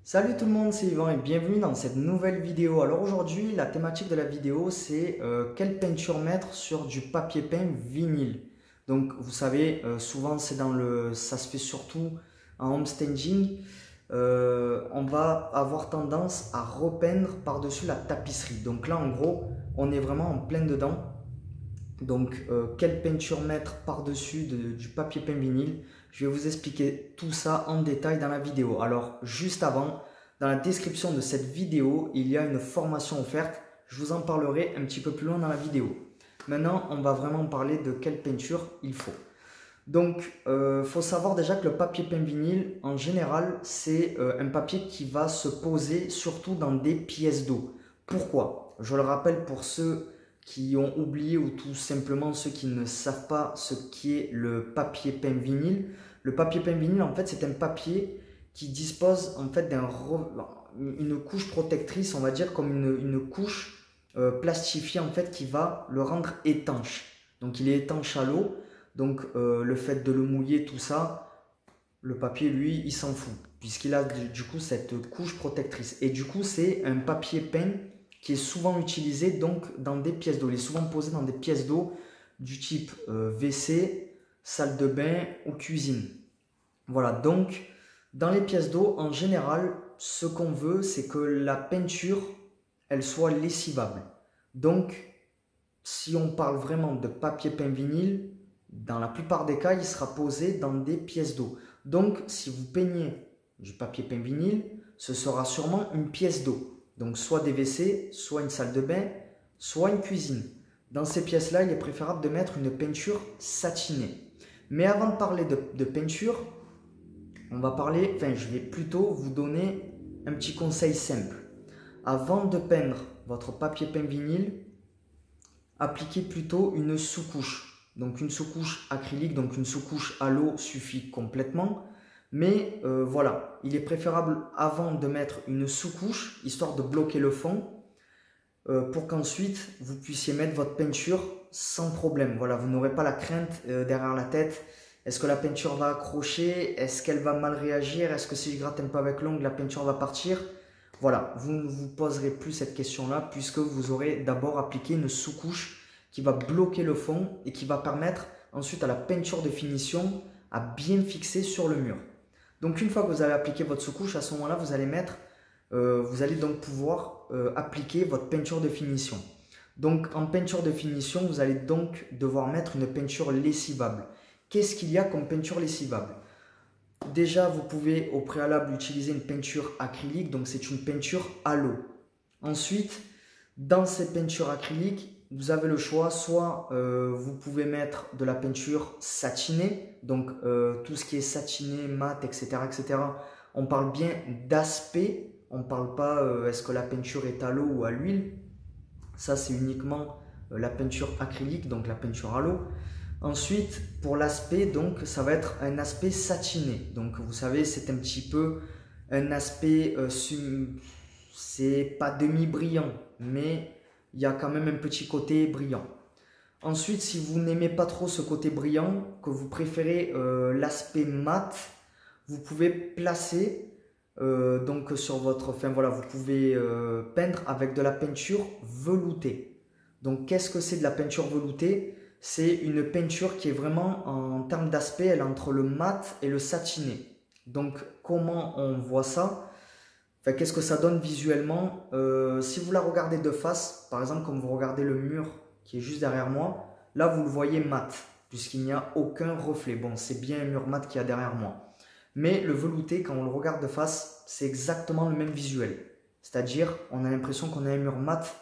Salut tout le monde, c'est Yvan et bienvenue dans cette nouvelle vidéo. Alors aujourd'hui, la thématique de la vidéo, c'est quelle peinture mettre sur du papier peint vinyle. Donc vous savez, souvent ça se fait surtout en homestaging. On va avoir tendance à repeindre par-dessus la tapisserie. Donc là, en gros, on est vraiment en plein dedans. Donc, quelle peinture mettre par-dessus du papier peint vinyle? Je vais vous expliquer tout ça en détail dans la vidéo. Alors, juste avant, dans la description de cette vidéo, il y a une formation offerte. Je vous en parlerai un petit peu plus loin dans la vidéo. Maintenant, on va vraiment parler de quelle peinture il faut. Donc, faut savoir déjà que le papier peint vinyle, en général, c'est un papier qui va se poser surtout dans des pièces d'eau. Pourquoi? Je le rappelle pour ceux qui ont oublié ou tout simplement ceux qui ne savent pas ce qu'est le papier peint vinyle. Le papier peint vinyle, en fait, c'est un papier qui dispose en fait d'une couche protectrice, on va dire comme une couche plastifiée en fait qui va le rendre étanche. Donc il est étanche à l'eau, donc le fait de le mouiller, tout ça, le papier lui, il s'en fout puisqu'il a du coup cette couche protectrice. Et du coup, c'est un papier peint qui est souvent utilisé donc dans des pièces d'eau. Il est souvent posé dans des pièces d'eau du type WC, salle de bain ou cuisine. Voilà, donc dans les pièces d'eau, en général, ce qu'on veut, c'est que la peinture, elle soit lessivable. Donc, si on parle vraiment de papier peint vinyle, dans la plupart des cas, il sera posé dans des pièces d'eau. Donc, si vous peignez du papier peint vinyle, ce sera sûrement une pièce d'eau. Donc soit des WC, soit une salle de bain, soit une cuisine. Dans ces pièces-là, il est préférable de mettre une peinture satinée. Mais avant de parler de peinture, je vais plutôt vous donner un petit conseil simple. Avant de peindre votre papier peint vinyle, appliquez plutôt une sous-couche. Donc une sous-couche acrylique, donc une sous-couche à l'eau suffit complètement. Mais voilà, il est préférable avant de mettre une sous-couche, histoire de bloquer le fond, pour qu'ensuite vous puissiez mettre votre peinture sans problème. Voilà, vous n'aurez pas la crainte derrière la tête. Est-ce que la peinture va accrocher? Est-ce qu'elle va mal réagir? Est-ce que si je gratte un peu avec l'ongle, la peinture va partir? Voilà, vous ne vous poserez plus cette question-là puisque vous aurez d'abord appliqué une sous-couche qui va bloquer le fond et qui va permettre ensuite à la peinture de finition à bien fixer sur le mur. Donc une fois que vous avez appliqué votre sous-couche, à ce moment-là, vous allez donc pouvoir appliquer votre peinture de finition. Donc en peinture de finition, vous allez donc devoir mettre une peinture lessivable. Qu'est-ce qu'il y a comme peinture lessivable? Déjà, vous pouvez au préalable utiliser une peinture acrylique, donc c'est une peinture à l'eau. Ensuite, dans ces peintures acryliques, vous avez le choix, soit vous pouvez mettre de la peinture satinée, donc tout ce qui est satiné, mat, etc., etc. On parle bien d'aspect, on ne parle pas est-ce que la peinture est à l'eau ou à l'huile. Ça, c'est uniquement la peinture acrylique, donc la peinture à l'eau. Ensuite, pour l'aspect, donc ça va être un aspect satiné. Donc vous savez, c'est un petit peu un aspect, c'est pas demi-brillant, mais il y a quand même un petit côté brillant. Ensuite, si vous n'aimez pas trop ce côté brillant, que vous préférez l'aspect mat, vous pouvez placer donc sur votre, vous pouvez peindre avec de la peinture veloutée. Donc qu'est-ce que c'est de la peinture veloutée? C'est une peinture qui est vraiment en termes d'aspect, elle est entre le mat et le satiné. Donc comment on voit ça? Qu'est-ce que ça donne visuellement? Si vous la regardez de face, par exemple comme vous regardez le mur qui est juste derrière moi, là vous le voyez mat, puisqu'il n'y a aucun reflet. Bon, c'est bien un mur mat qu'il y a derrière moi. Mais le velouté, quand on le regarde de face, c'est exactement le même visuel. C'est-à-dire, on a l'impression qu'on a un mur mat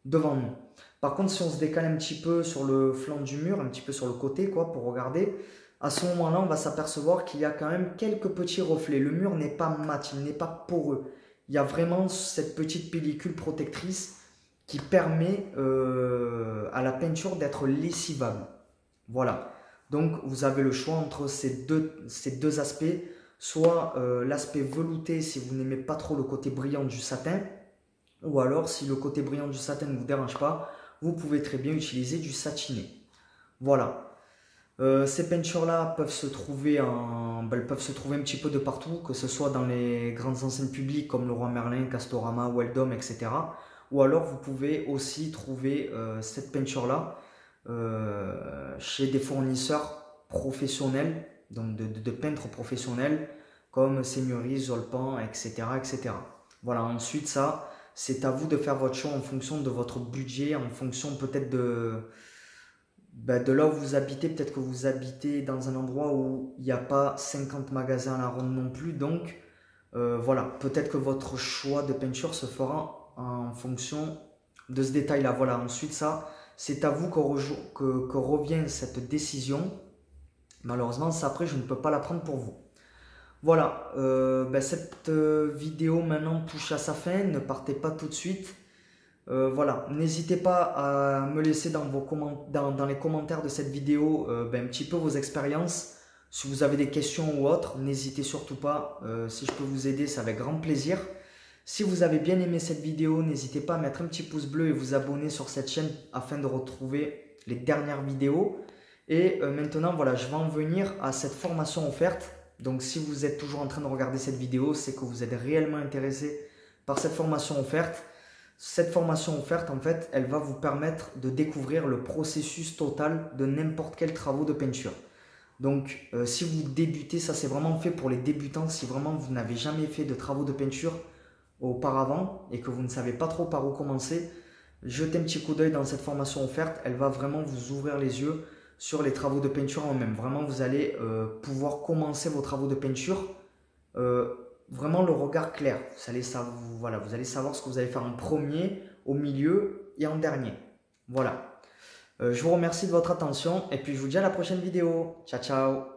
devant nous. Par contre, si on se décale un petit peu sur le flanc du mur, un petit peu sur le côté, quoi, pour regarder, à ce moment-là, on va s'apercevoir qu'il y a quand même quelques petits reflets. Le mur n'est pas mat, il n'est pas poreux. Il y a vraiment cette petite pellicule protectrice qui permet à la peinture d'être lessivable. Voilà. Donc, vous avez le choix entre ces deux aspects. Soit l'aspect velouté si vous n'aimez pas trop le côté brillant du satin. Ou alors, si le côté brillant du satin ne vous dérange pas, vous pouvez très bien utiliser du satiné. Voilà. Ces peintures-là peuvent se trouver elles peuvent se trouver un petit peu de partout, que ce soit dans les grandes enseignes publiques comme Leroy Merlin, Castorama, Weldom, etc. Ou alors vous pouvez aussi trouver cette peinture-là chez des fournisseurs professionnels, donc de peintres professionnels comme Seigneurie, Zolpan, etc., etc. Voilà, ensuite ça, c'est à vous de faire votre choix en fonction de votre budget, en fonction peut-être de là où vous habitez. Peut-être que vous habitez dans un endroit où il n'y a pas 50 magasins à la ronde non plus. Donc voilà, peut-être que votre choix de peinture se fera en fonction de ce détail-là. Voilà, ensuite ça, c'est à vous que revient cette décision. Malheureusement, ça après, je ne peux pas la prendre pour vous. Voilà, cette vidéo maintenant touche à sa fin. Ne partez pas tout de suite. Voilà, n'hésitez pas à me laisser dans les commentaires de cette vidéo un petit peu vos expériences. Si vous avez des questions ou autres, n'hésitez surtout pas. Si je peux vous aider, c'est avec grand plaisir. Si vous avez bien aimé cette vidéo, n'hésitez pas à mettre un petit pouce bleu et vous abonner sur cette chaîne afin de retrouver les dernières vidéos. Et maintenant, voilà, je vais en venir à cette formation offerte. Donc si vous êtes toujours en train de regarder cette vidéo, c'est que vous êtes réellement intéressé par cette formation offerte. Cette formation offerte, en fait, elle va vous permettre de découvrir le processus total de n'importe quel travaux de peinture. Donc, si vous débutez, ça c'est vraiment fait pour les débutants. Si vraiment vous n'avez jamais fait de travaux de peinture auparavant et que vous ne savez pas trop par où commencer, jetez un petit coup d'œil dans cette formation offerte. Elle va vraiment vous ouvrir les yeux sur les travaux de peinture en eux-mêmes. Vraiment, vous allez pouvoir commencer vos travaux de peinture vraiment le regard clair. Voilà, vous allez savoir ce que vous allez faire en premier, au milieu et en dernier. Voilà. Je vous remercie de votre attention et puis je vous dis à la prochaine vidéo. Ciao, ciao.